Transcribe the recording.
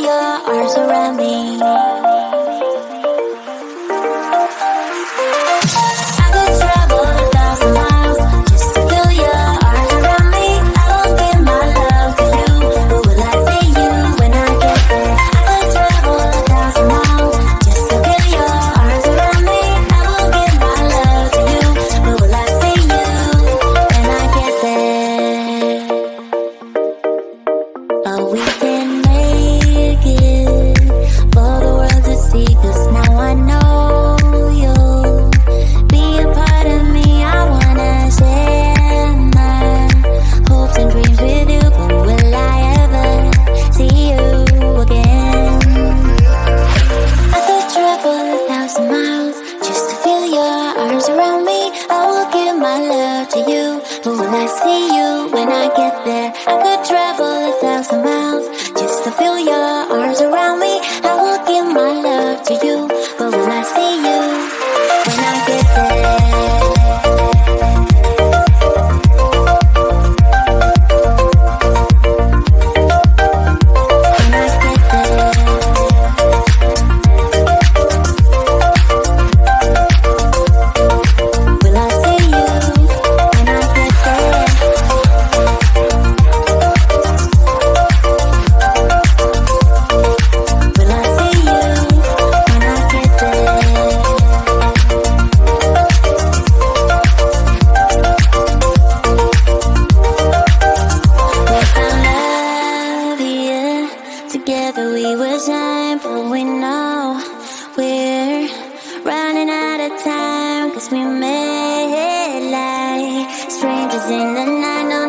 your arms around me. I could travel 1,000 miles just to feel your arms around me. I will give my love to you, but will I see you when I get there? I could travel 1,000 miles just to feel your arms around me. I will give my love to you, but will I see you when I get there? But we can make it for the world to see, 'cause now I know you'll be a part of me. I wanna share my hopes and dreams with you, but will I ever see you again? I could travel 1,000 miles just to feel your arms around me. I will give my love to you, but will I see you when I get there? I could travel 1,000 miles just to feel your arms around me. I will give my love to you, but will I see you when I get there? When I get there. Will I see you when I get there? Will I see you when I get there? We found love, yeah. Together we will shine, but we know we're running out of time, 'cause we met like strangers in the night. No